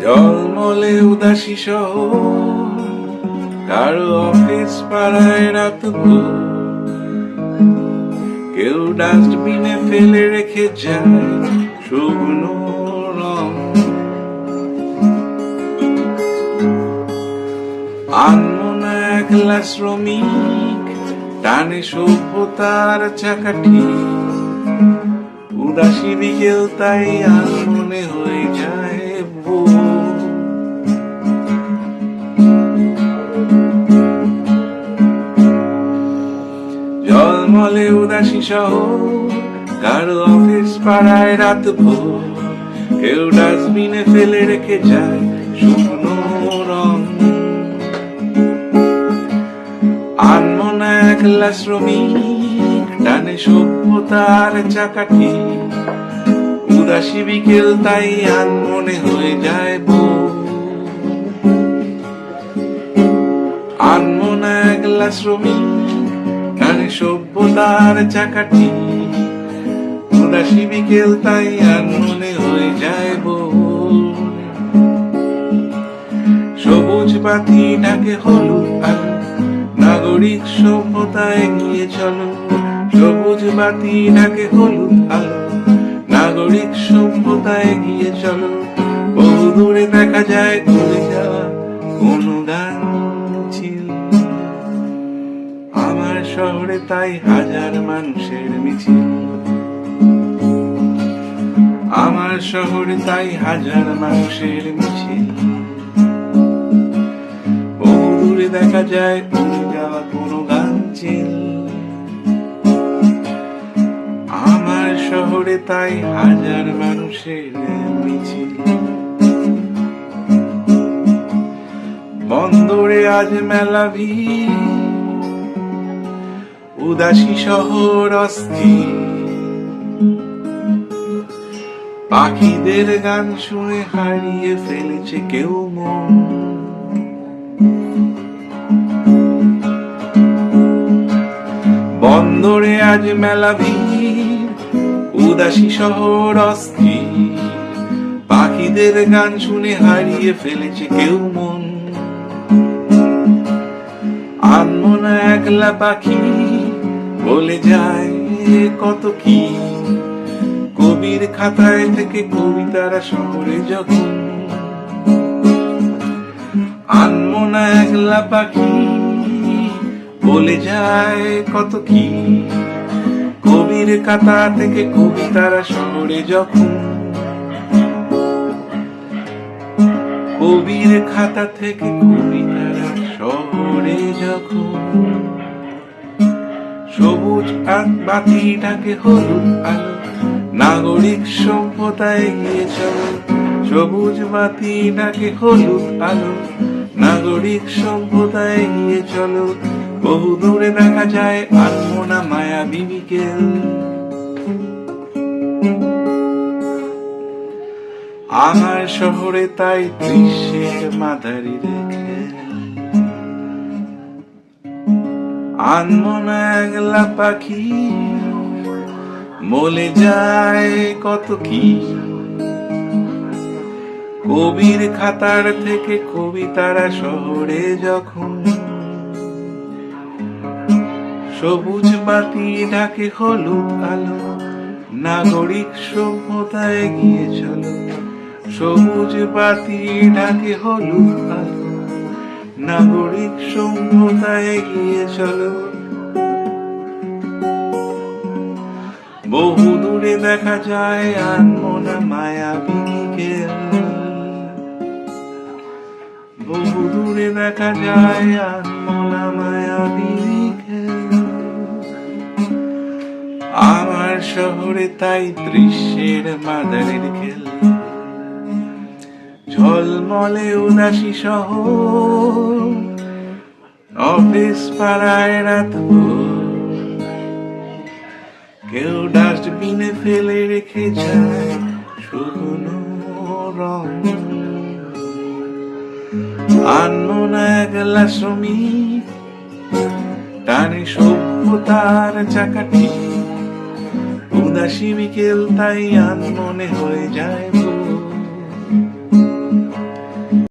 জলমলে উদাসী শহর, কারো অফিস পাড়ায় রাত ভোর, কেউ ডাস্টবিনে ফেলে রেখে যায় শুকনো রং। আনমনা একলা শ্রমিক টানে সভ্যতার চাকাটি, উদাসী বিকেল তাই আনমনে হয়ে যায় ভোর। জলমলে উদাসী শহর, কারো অফিস পাড়ায় রাত ভোর, কেউ ডাস্টবিনে ফেলে রেখে যায় শুকনো রং। আনমনা একলা শ্রমিক টানে সভ্যতার চাকাটি, উদাসী বিকেল তাই আনমনে হয়ে যায় ভোর। আনমনা একলা শ্রমিক টানে সভ্যতার চাকাটি, উদাসী বিকেল তাই আনমনে হয়ে যায় ভোর। সবুজ বাতি ডাকে হলুদ আলো, নাগরিক সভ্যতা এগিয়ে চলো। সবুজ বাতি ডাকে হলুদ আলো, নাগরিক সভ্যতা এগিয়ে চলো। বহু দূরে দেখা যায় ঘুরে যাওয়া কোনো গান ছিল। আমার শহরে তাই হাজার মানুষের মিছিল। আমার শহরে তাই হাজার মানুষের মিছিল। বহু দূরে দেখা যায় ঘুরে যাওয়া কোনো গান ছিল। আমার শহরে তাই হাজার মানুষের মিছিল। বন্দরে আজ মেলা ভিড়, উদাসী শহর অস্থির। পাখিদের গান শুনে হারিয়ে ফেলেছে কেউ মন। বন্দরে আজ মেলা ভিড়, উদাসী শহর অস্থির। পাখিদের গান শুনে হারিয়ে ফেলেছে কেউ মন। আনমনা একলা পাখি বলে যায় কত কি, কবির খাতায় থেকে কবিতারা শহরে যখন। আনমনা একলা পাখি বলে যায় কত কি, কবির খাতা থেকে কবিতারা শহরে যখন। কবির খাতা থেকে কবিতারা শহরে যখন। সবুজ বাতি ডাকে হলুদ আলো, নাগরিক সভ্যতা এগিয়ে চলো। সবুজ বাতি ডাকে হলুদ আলো, নাগরিক সভ্যতা এগিয়ে চলো। বহু দূরে দেখা যায় আনমনা মায়াবী বিকেল। আমার শহরে তাই দৃশ্যের মাদারি রেখে। আনমনা একলা পাখি বলে যায় কত কি, কবির খাতার থেকে কবিতারা শহরে যখন। সবুজ বাতি ডাকে হলুদ আলো, নাগরিক সভ্যতা এগিয়ে চলো। সবুজ বাতি ডাকে হলুদ আলো, নাগরিক সভ্যতা এগিয়ে চলো। বহু দূরে দেখা যায় আনমনা মায়াবী বিকেল। বহু দূরে দেখা যায় আনমনা মায়াবী বিকেল। আমার শহরে তাই দৃশ্যের মাদারের খেল। ঝলমলে উদাসী শহর, অফিস পাড়ায় রাত ভোর, কেউ ডাস্টবিনে ফেলে রেখে যায় শুকনো রং। আনমনা একলা শ্রমিক টানে সভ্যতার চাকাটি, উদাসী বিকেল তাই আনমনে হয়ে যায়।